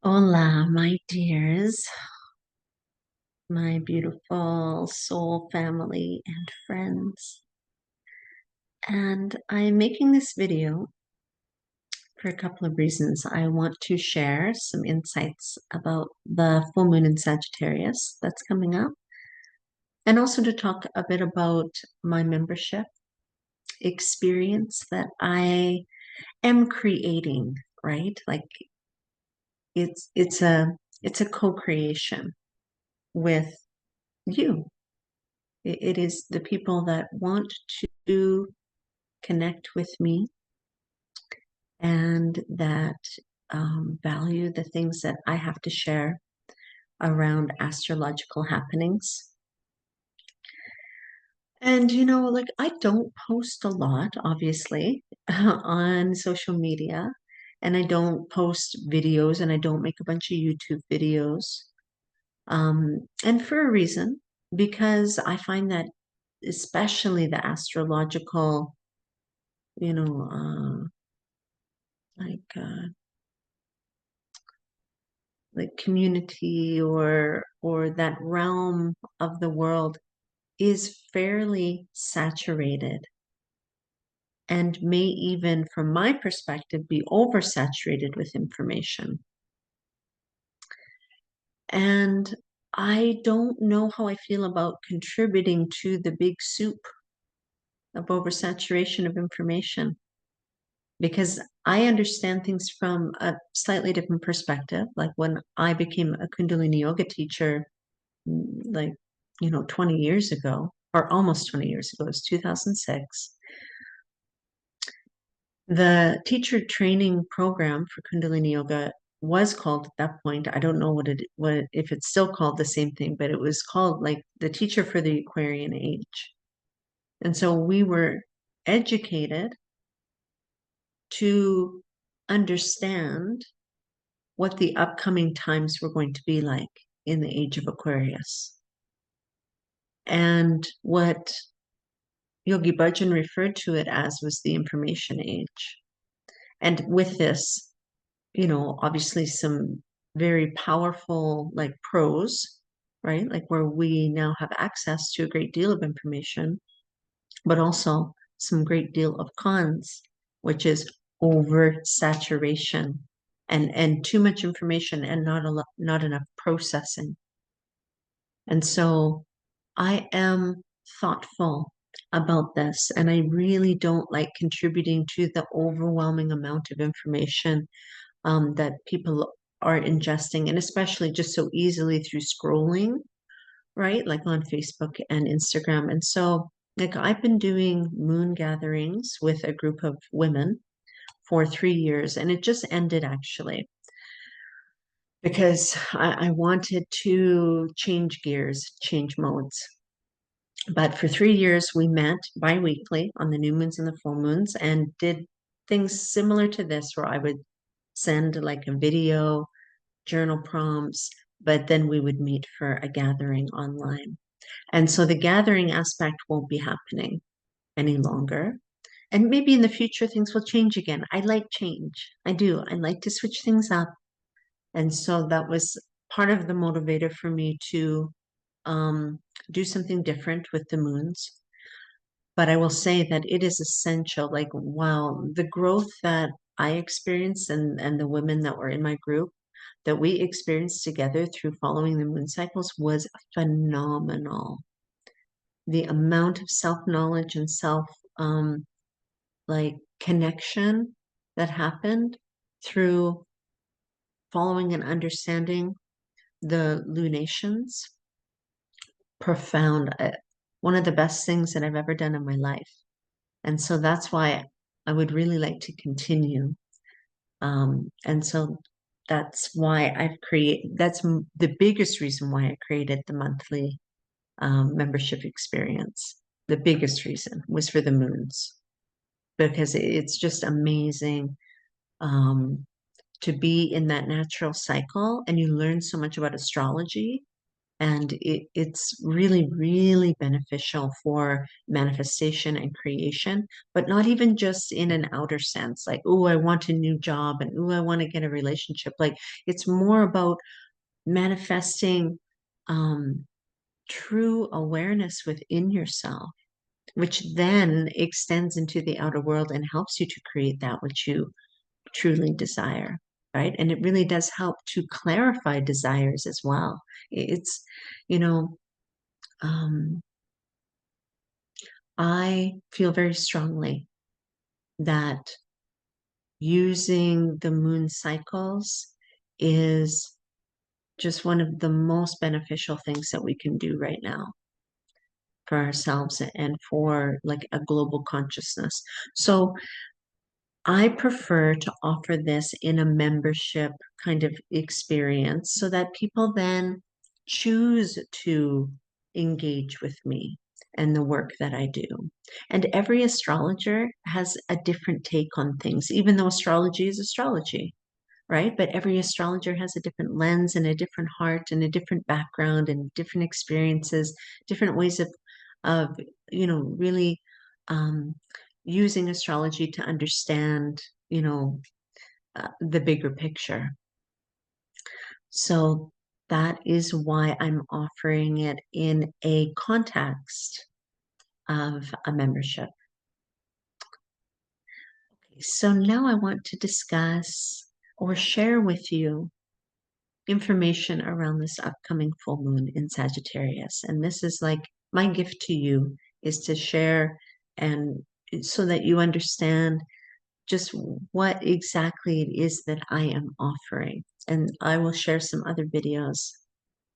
Hola, my dears, my beautiful soul family and friends. And I'm making this video for a couple of reasons. I want to share some insights about the full moon in Sagittarius that's coming up, and also to talk a bit about my membership experience that I am creating, right? Like it's a co-creation with you. It is the people that want to connect with me and that value the things that I have to share around astrological happenings. And, like I don't post a lot, obviously, on social media, and I don't post videos and I don't make a bunch of YouTube videos. And for a reason, because I find that especially the astrological, you know, like community or that realm of the world is fairly saturated and may even from my perspective be oversaturated with information. And I don't know how I feel about contributing to the big soup of oversaturation of information, because I understand things from a slightly different perspective. Like when I became a Kundalini yoga teacher, like, 20 years ago, or almost 20 years ago, it was 2006. The teacher training program for Kundalini yoga was called at that point. I don't know if it's still called the same thing, but it was called like the teacher for the Aquarian age. And so we were educated to understand what the upcoming times were going to be like in the age of Aquarius. And what Yogi Bhajan referred to it as was the information age. And with this, obviously some very powerful like pros, right? Like where we now have access to a great deal of information, but also some great deal of cons, which is oversaturation and too much information and not enough processing. And so I am thoughtful about this, and I really don't like contributing to the overwhelming amount of information that people are ingesting, and especially just so easily through scrolling, right? Like on Facebook and Instagram. And so, like, I've been doing moon gatherings with a group of women for 3 years, and it just ended actually because I wanted to change gears, change modes. But for 3 years, we met bi-weekly on the new moons and the full moons and did things similar to this, where I would send like a video, journal prompts, but then we would meet for a gathering online. And so the gathering aspect won't be happening any longer. And maybe in the future, things will change again. I like change. I do. I like to switch things up. And so that was part of the motivator for me to do something different with the moons. But I will say that it is essential. Like, wow, the growth that I experienced and the women that were in my group that we experienced together through following the moon cycles was phenomenal. The amount of self-knowledge and self like connection that happened through following and understanding the lunations, profound. One of the best things that I've ever done in my life. And so that's why I would really like to continue. And so that's why that's the biggest reason why I created the monthly membership experience. The biggest reason was for the moons, because it's just amazing to be in that natural cycle, and you learn so much about astrology And it's really, really beneficial for manifestation and creation, but not even just in an outer sense, like, oh, I want a new job and oh, I want to get a relationship. Like, it's more about manifesting true awareness within yourself, which then extends into the outer world and helps you to create that which you truly desire, right? And it really does help to clarify desires as well. It's, you know, um, I feel very strongly that using the moon cycles is just one of the most beneficial things that we can do right now for ourselves and for like a global consciousness. So I prefer to offer this in a membership kind of experience so that people then choose to engage with me and the work that I do. And every astrologer has a different take on things, even though astrology is astrology, right? But every astrologer has a different lens and a different heart and a different background and different experiences, different ways of really um, using astrology to understand, the bigger picture. So that is why I'm offering it in a context of a membership. So now I want to discuss or share with you information around this upcoming full moon in Sagittarius. And this is like my gift to you is to share and so that you understand just what exactly it is that I am offering. And I will share some other videos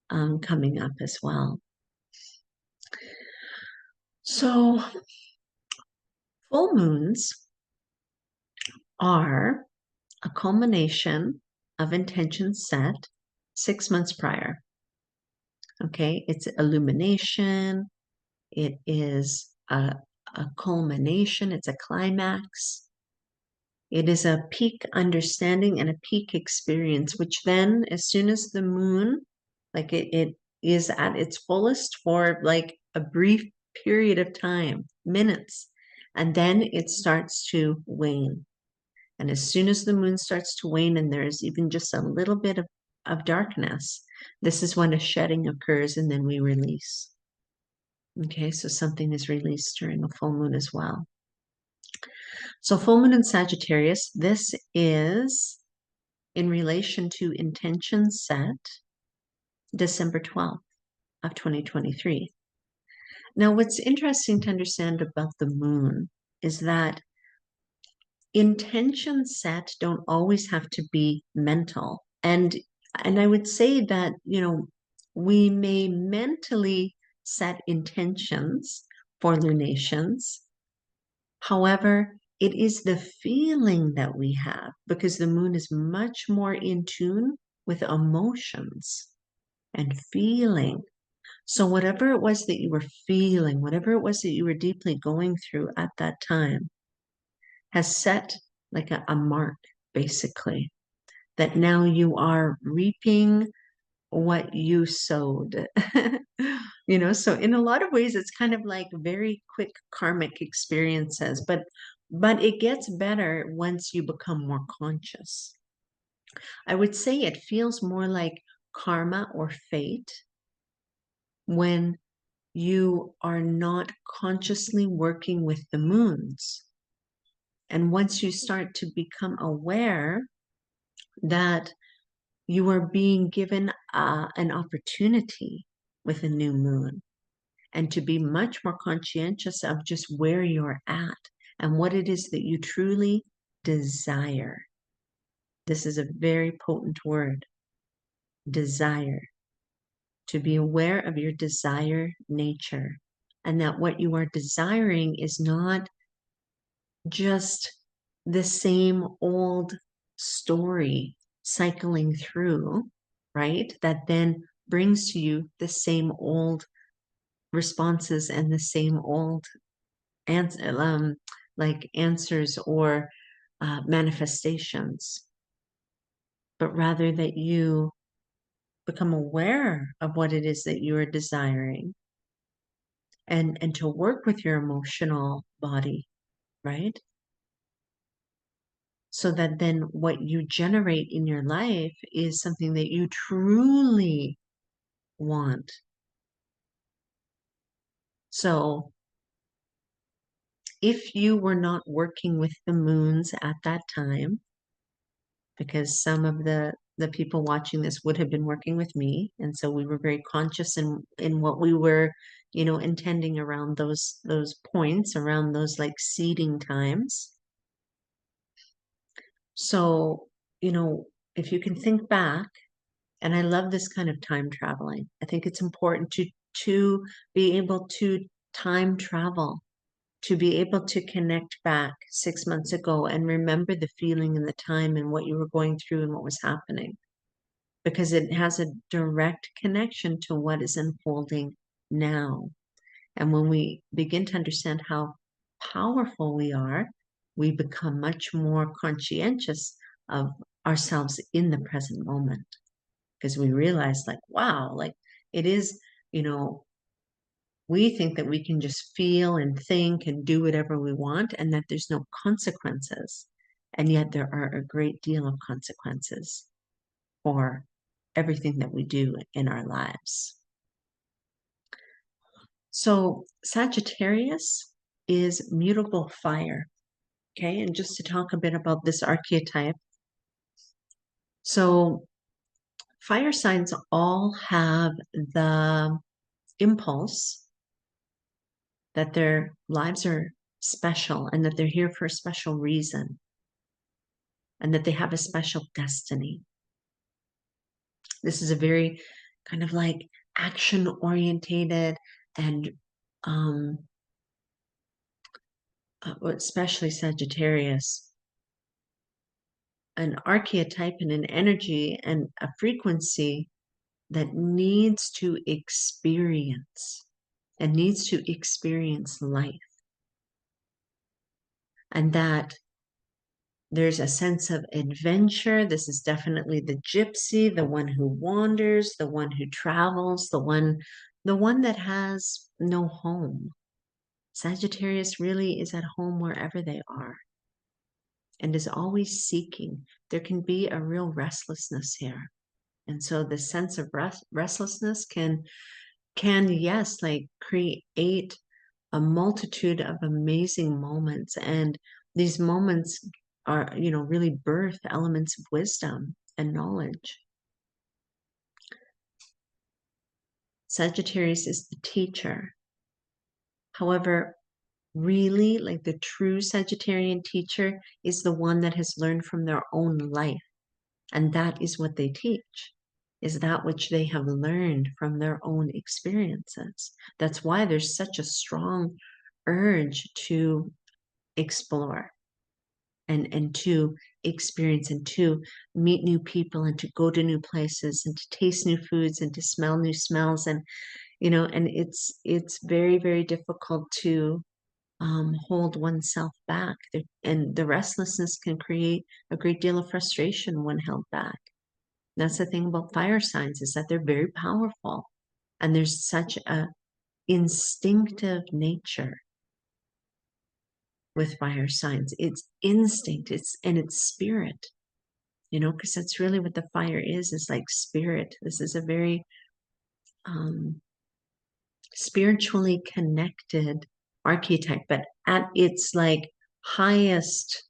coming up as well. So full moons are a culmination of intentions set 6 months prior. Okay, it's illumination, it is a culmination, it's a climax. It is a peak understanding and a peak experience, which then, as soon as the moon, like it is at its fullest for like a brief period of time, minutes, and then it starts to wane. And as soon as the moon starts to wane and there's even just a little bit of darkness, this is when a shedding occurs and then we release. Okay, so something is released during a full moon as well. So full moon in Sagittarius, this is in relation to intention set December 12th of 2023. Now, what's interesting to understand about the moon is that intention set don't always have to be mental. And I would say that, we may mentally set intentions for lunations. However, it is the feeling that we have because the moon is much more in tune with emotions and feeling. So, whatever it was that you were feeling, whatever it was that you were deeply going through at that time, has set like a mark, basically, that now you are reaping what you sowed. So in a lot of ways, it's kind of like very quick karmic experiences, but it gets better once you become more conscious. I would say it feels more like karma or fate when you are not consciously working with the moons. And once you start to become aware that you are being given an opportunity with a new moon and to be much more conscientious of just where you're at and what it is that you truly desire. This is a very potent word, desire. To be aware of your desire nature and that what you are desiring is not just the same old story cycling through, right? That then brings to you the same old responses and the same old answers or manifestations, but rather that you become aware of what it is that you are desiring, and to work with your emotional body, right? So that then what you generate in your life is something that you truly want. So if you were not working with the moons at that time, because some of the people watching this would have been working with me, and so we were very conscious in what we were, intending around those points, around those like seeding times. So, if you can think back, and I love this kind of time traveling. I think it's important to be able to time travel, to be able to connect back 6 months ago and remember the feeling and the time and what you were going through and what was happening, because it has a direct connection to what is unfolding now. And when we begin to understand how powerful we are, we become much more conscientious of ourselves in the present moment, because we realize, like, wow, like it is, you know, we think that we can just feel and think and do whatever we want and that there's no consequences. And yet there are a great deal of consequences for everything that we do in our lives. So Sagittarius is mutable fire. Okay, and just to talk a bit about this archetype. So fire signs all have the impulse that their lives are special and that they're here for a special reason and that they have a special destiny. This is a very kind of like action orientated and especially Sagittarius, an archetype and an energy and a frequency that needs to experience and needs to experience life. And that there's a sense of adventure. This is definitely the gypsy, the one who wanders, the one who travels, the one that has no home. Sagittarius really is at home wherever they are and is always seeking. There can be a real restlessness here. And so the sense of restlessness can yes, like create a multitude of amazing moments. And these moments are, really birth elements of wisdom and knowledge. Sagittarius is the teacher. However, really, like the true Sagittarian teacher is the one that has learned from their own life. And that is what they teach, is that which they have learned from their own experiences. That's why there's such a strong urge to explore and to experience and to meet new people and to go to new places and to taste new foods and to smell new smells. And and it's very, very difficult to hold oneself back. And the restlessness can create a great deal of frustration when held back. That's the thing about fire signs, is that they're very powerful and there's such a instinctive nature with fire signs. It's instinct, it's spirit, because that's really what the fire is like spirit. This is a very spiritually connected archetype, but at its like highest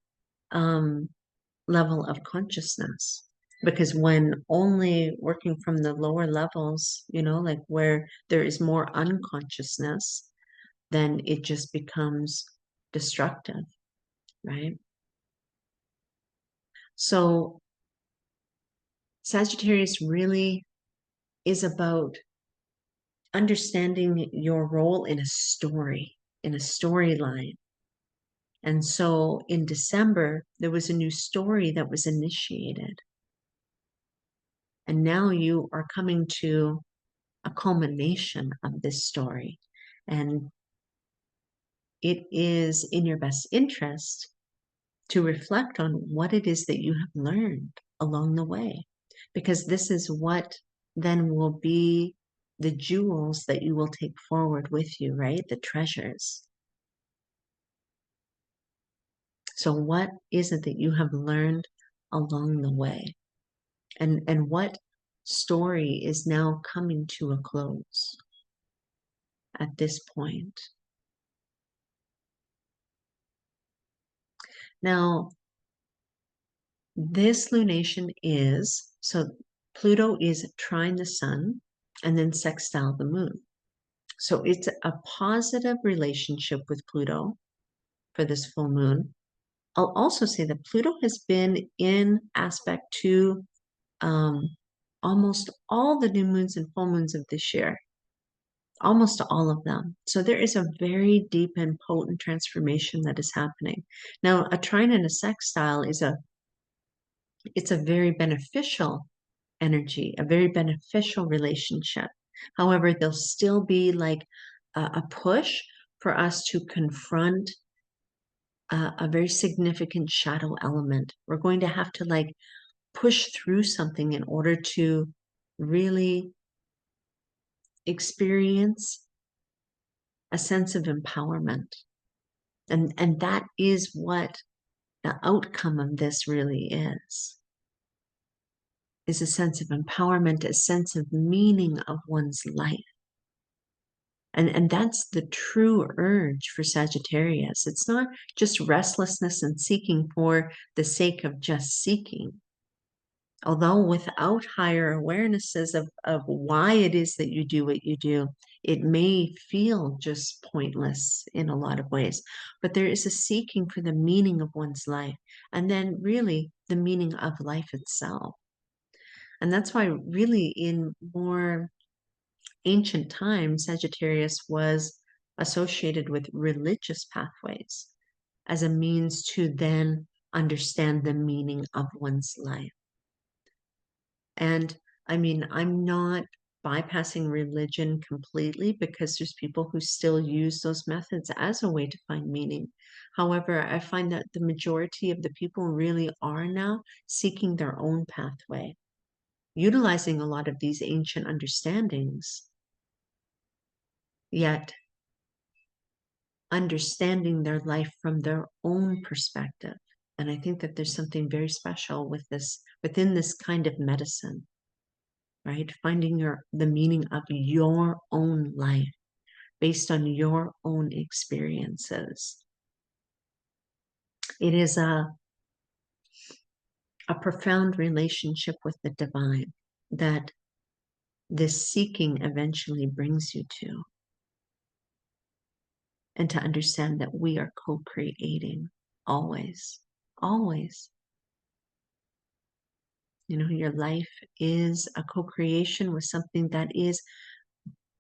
level of consciousness. Because when only working from the lower levels, like where there is more unconsciousness, then it just becomes destructive, right? So Sagittarius really is about understanding your role in a story, in a storyline. And so in December, there was a new story that was initiated. And now you are coming to a culmination of this story. And it is in your best interest to reflect on what it is that you have learned along the way, because this is what then will be the jewels that you will take forward with you, right? The treasures. So what is it that you have learned along the way? And what story is now coming to a close at this point? Now, this lunation is, so Pluto is trine the sun and then sextile the moon. So it's a positive relationship with Pluto for this full moon. I'll also say that Pluto has been in aspect to almost all the new moons and full moons of this year, almost all of them. So there is a very deep and potent transformation that is happening. Now, a trine and a sextile it's a very beneficial energy, a very beneficial relationship. However, there'll still be like a push for us to confront a very significant shadow element. We're going to have to like push through something in order to really experience a sense of empowerment. And that is what the outcome of this really is a sense of empowerment, a sense of meaning of one's life. And that's the true urge for Sagittarius. It's not just restlessness and seeking for the sake of just seeking. Although without higher awarenesses of why it is that you do what you do, it may feel just pointless in a lot of ways. But there is a seeking for the meaning of one's life, and then really the meaning of life itself. And that's why really in more ancient times, Sagittarius was associated with religious pathways as a means to then understand the meaning of one's life. And I mean, I'm not bypassing religion completely because there's people who still use those methods as a way to find meaning. However, I find that the majority of the people really are now seeking their own pathway, utilizing a lot of these ancient understandings, yet understanding their life from their own perspective. And I think that there's something very special with this, within this kind of medicine, right? Finding the meaning of your own life based on your own experiences. It is a profound relationship with the divine that this seeking eventually brings you to. And to understand that we are co-creating always, always. You know, your life is a co-creation with something that is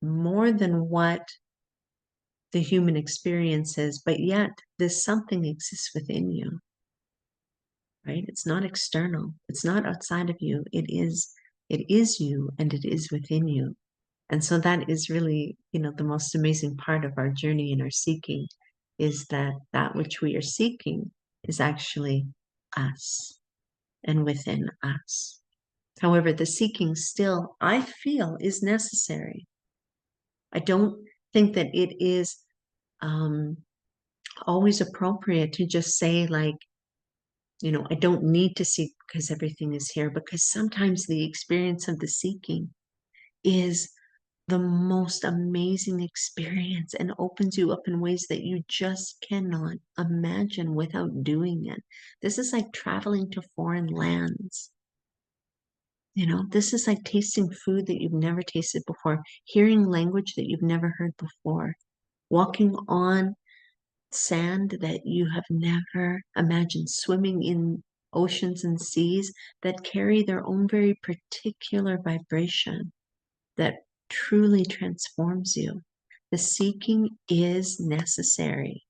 more than what the human experience is, but yet this something exists within you, right? It's not external. It's not outside of you. It is you and it is within you. And so that is really, you know, the most amazing part of our journey and our seeking is that that which we are seeking is actually us and within us. However, the seeking still, I feel, is necessary. I don't think that it is always appropriate to just say, like, you know, I don't need to seek because everything is here, because sometimes the experience of the seeking is the most amazing experience and opens you up in ways that you just cannot imagine without doing it. This is like traveling to foreign lands. You know, this is like tasting food that you've never tasted before, hearing language that you've never heard before, walking on sand that you have never imagined, swimming in oceans and seas that carry their own very particular vibration that truly transforms you. The seeking is necessary,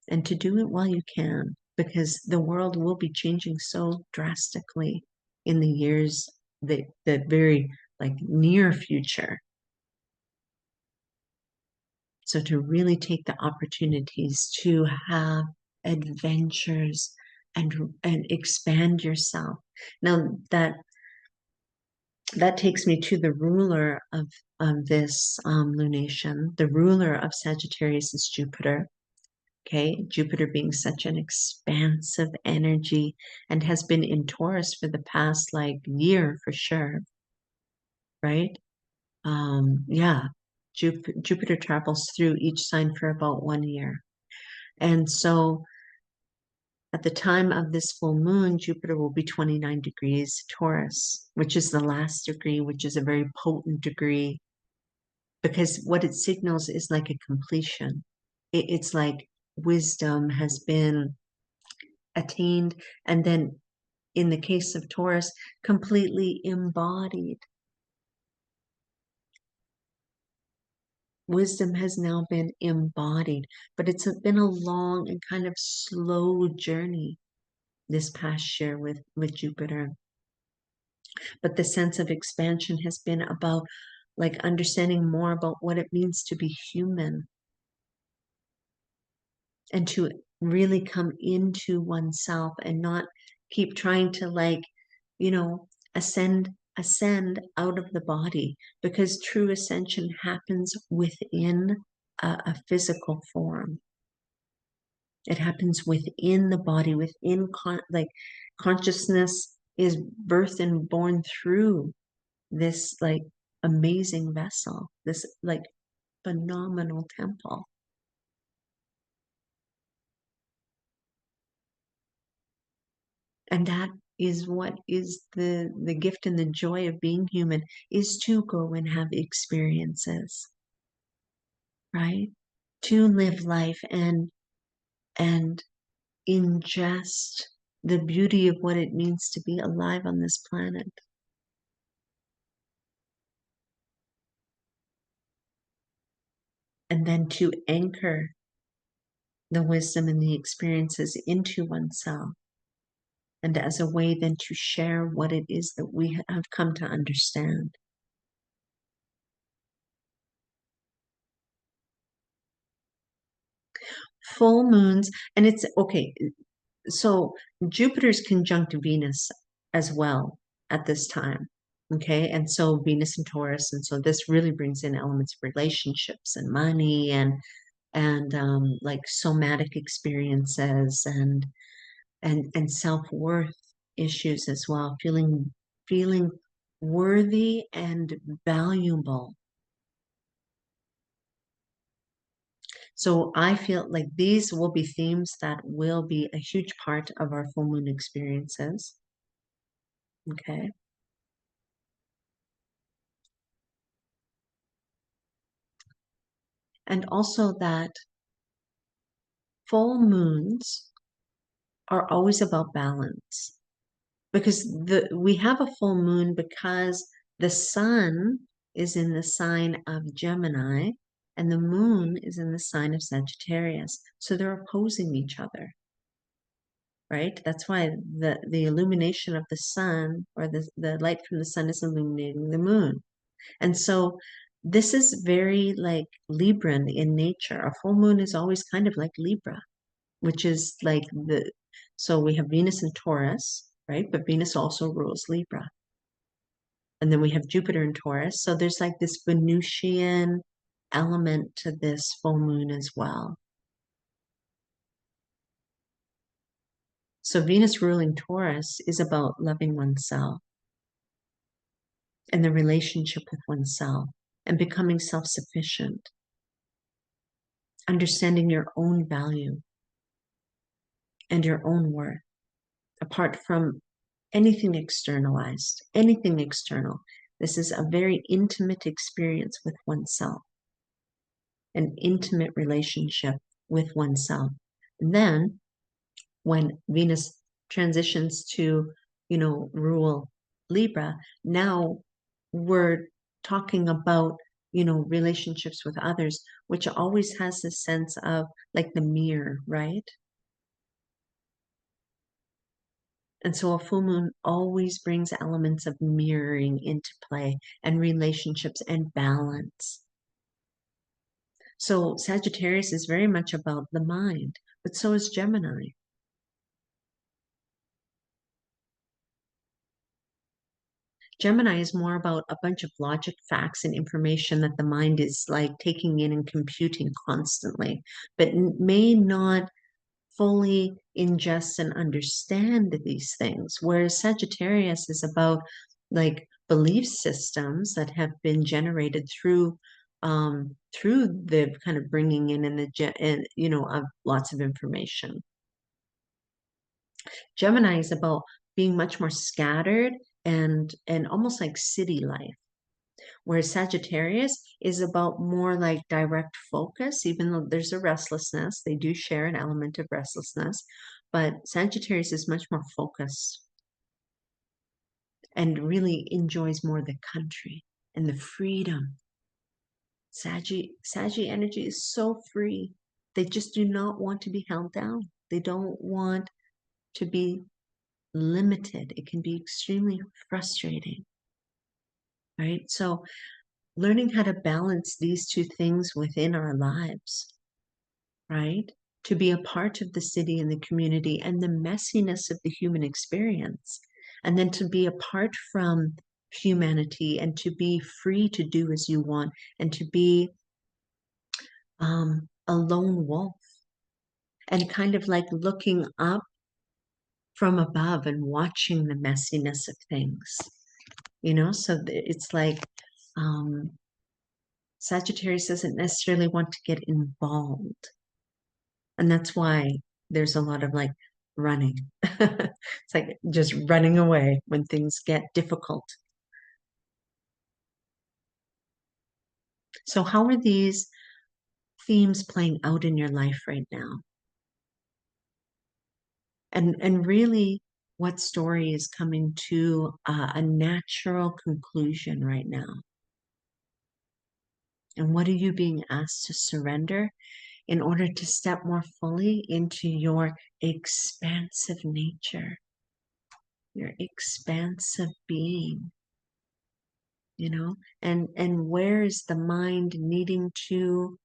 and to do it while you can, because the world will be changing so drastically in the years that very like near future. So to really take the opportunities to have adventures and expand yourself. Now that that takes me to the ruler of this lunation. The ruler of Sagittarius is Jupiter. Okay, Jupiter being such an expansive energy and has been in Taurus for the past like year for sure, right? Yeah, Jupiter travels through each sign for about 1 year. And so at the time of this full moon, Jupiter will be 29 degrees Taurus, which is the last degree, which is a very potent degree because what it signals is like a completion. It's like wisdom has been attained, and then in the case of Taurus, completely embodied. Wisdom has now been embodied, but it's been a long and kind of slow journey this past year with Jupiter. But the sense of expansion has been about like understanding more about what it means to be human and to really come into oneself and not keep trying to like, you know, ascend out of the body, because true ascension happens within a physical form. It happens within the body, within like consciousness is birthed and born through this like amazing vessel, this like phenomenal temple. And that is what is the gift and the joy of being human, is to go and have experiences, right? To live life and ingest the beauty of what it means to be alive on this planet. And then to anchor the wisdom and the experiences into oneself. And as a way then to share what it is that we have come to understand. Full moons, and it's okay. So Jupiter's conjunct Venus as well at this time. Okay. And so Venus and Taurus. And so this really brings in elements of relationships and money and like somatic experiences and self-worth issues as well, feeling worthy and valuable. So I feel like these will be themes that will be a huge part of our full moon experiences. Okay. And also that full moons are always about balance, because we have a full moon because the sun is in the sign of Gemini and the moon is in the sign of Sagittarius. So they're opposing each other, right? That's why the illumination of the sun, or the light from the sun, is illuminating the moon. And so this is very like Libran in nature. A full moon is always kind of like Libra, which is like so we have Venus in Taurus, right? But Venus also rules Libra. And then we have Jupiter in Taurus. So there's like this Venusian element to this full moon as well. So Venus ruling Taurus is about loving oneself and the relationship with oneself and becoming self-sufficient, understanding your own value and your own worth, apart from anything externalized, anything external. This is a very intimate experience with oneself, an intimate relationship with oneself. And then when Venus transitions to, rule Libra, now we're talking about, relationships with others, which always has this sense of like the mirror, right? And so a full moon always brings elements of mirroring into play and relationships and balance. So Sagittarius is very much about the mind, but so is Gemini. Gemini is more about a bunch of logic, facts, and information that the mind is like taking in and computing constantly, but may not fully ingest and understand these things. Whereas Sagittarius is about like belief systems that have been generated through the kind of bringing in and of lots of information. Gemini is about being much more scattered and almost like city life. Whereas Sagittarius is about more like direct focus, even though there's a restlessness. They do share an element of restlessness, but Sagittarius is much more focused and really enjoys more the country and the freedom. Saggy energy is so free. They just do not want to be held down. They don't want to be limited. It can be extremely frustrating, right? So learning how to balance these two things within our lives, right? To be a part of the city and the community and the messiness of the human experience, and then to be apart from humanity and to be free to do as you want and to be a lone wolf and kind of like looking up from above and watching the messiness of things, so it's like Sagittarius doesn't necessarily want to get involved. And that's why there's a lot of like running. It's like just running away when things get difficult. So, how are these themes playing out in your life right now? And really, what story is coming to a natural conclusion right now? And what are you being asked to surrender in order to step more fully into your expansive nature, your expansive being, and where is the mind needing to,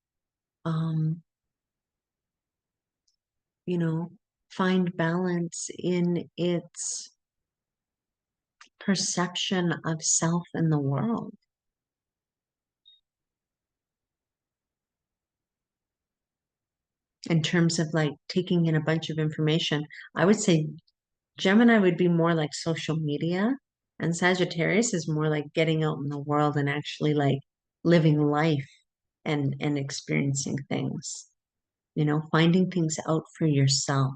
um, find balance in its perception of self and the world? In terms of like taking in a bunch of information, I would say Gemini would be more like social media, and Sagittarius is more like getting out in the world and actually like living life and experiencing things, finding things out for yourself.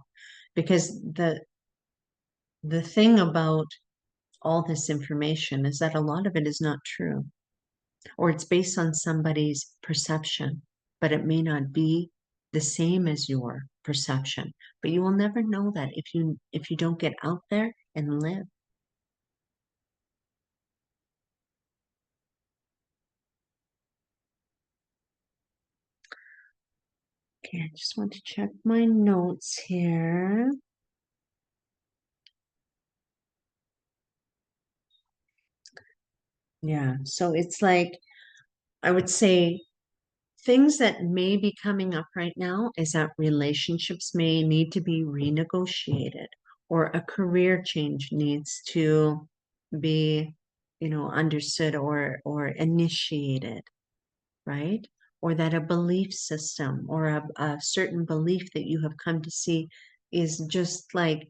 Because the thing about all this information is that a lot of it is not true, or it's based on somebody's perception, but it may not be the same as your perception. But you will never know that if you don't get out there and live. Okay, I just want to check my notes here. Yeah, so it's like, I would say things that may be coming up right now is that relationships may need to be renegotiated, or a career change needs to be, understood or initiated, right? Or that a belief system or a certain belief that you have come to see is just like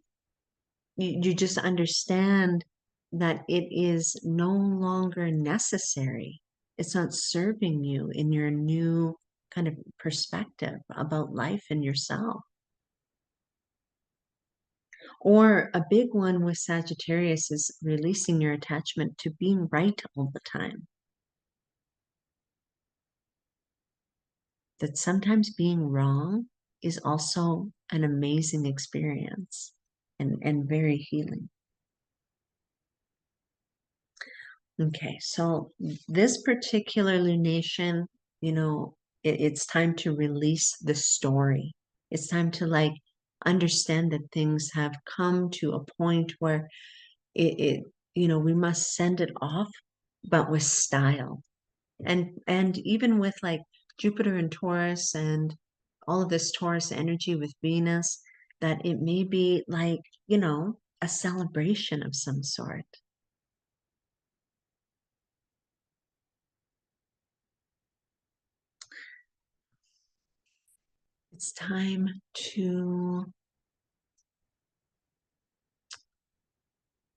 you just understand that it is no longer necessary. It's not serving you in your new kind of perspective about life and yourself. Or a big one with Sagittarius is releasing your attachment to being right all the time. That sometimes being wrong is also an amazing experience and very healing. Okay, so this particular lunation, it's time to release the story. It's time to like understand that things have come to a point where we must send it off, but with style. And even with like Jupiter and Taurus and all of this Taurus energy with Venus, that it may be like, a celebration of some sort. It's time to,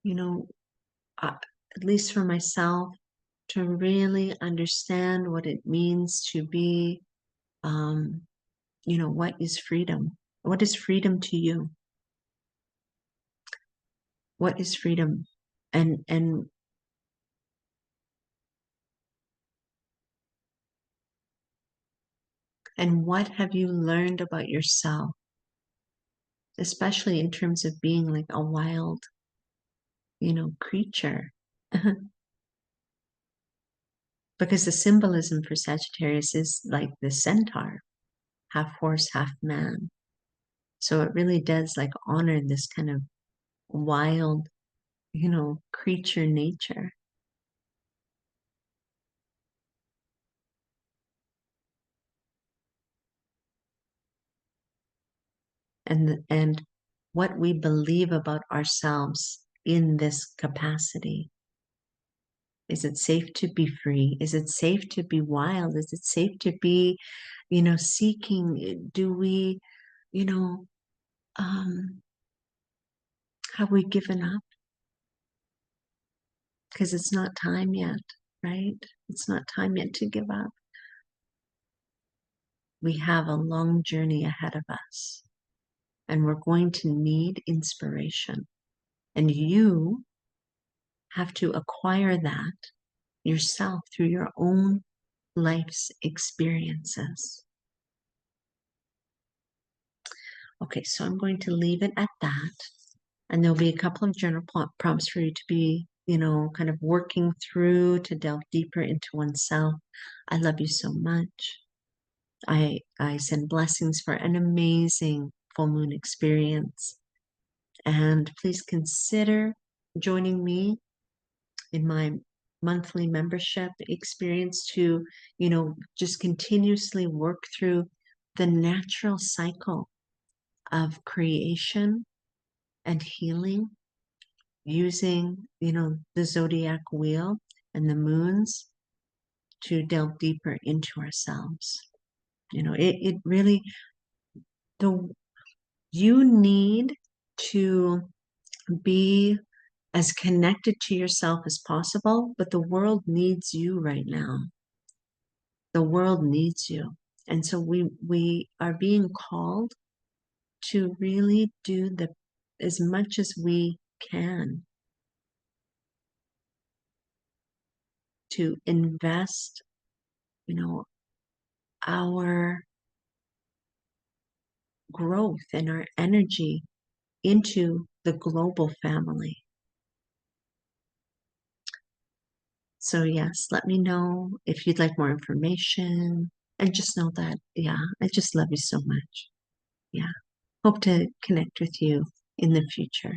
you know, at least for myself, to really understand what it means to be, um, what is freedom? What is freedom to you? What is freedom? And and what have you learned about yourself, especially in terms of being like a wild, creature? Because the symbolism for Sagittarius is like the centaur, half horse, half man. So it really does like honor this kind of wild, creature nature. And what we believe about ourselves in this capacity. Is it safe to be free? Is it safe to be wild? Is it safe to be, seeking? Do we, you know, um, have we given up? Because it's not time yet, right? It's not time yet to give up. We have a long journey ahead of us, and we're going to need inspiration. And you have to acquire that yourself through your own life's experiences. Okay, so I'm going to leave it at that. And there'll be a couple of journal prompts for you to be, kind of working through to delve deeper into oneself. I love you so much. I send blessings for an amazing full moon experience. And please consider joining me in my monthly membership experience to, just continuously work through the natural cycle of creation and healing using, the zodiac wheel and the moons to delve deeper into ourselves. It really, the you need to be as connected to yourself as possible, but the world needs you right now. The world needs you. And so we are being called to really do the as much as we can to invest, our growth and our energy into the global family. So yes, let me know if you'd like more information, and just know that, yeah, I just love you so much. Yeah. Hope to connect with you in the future.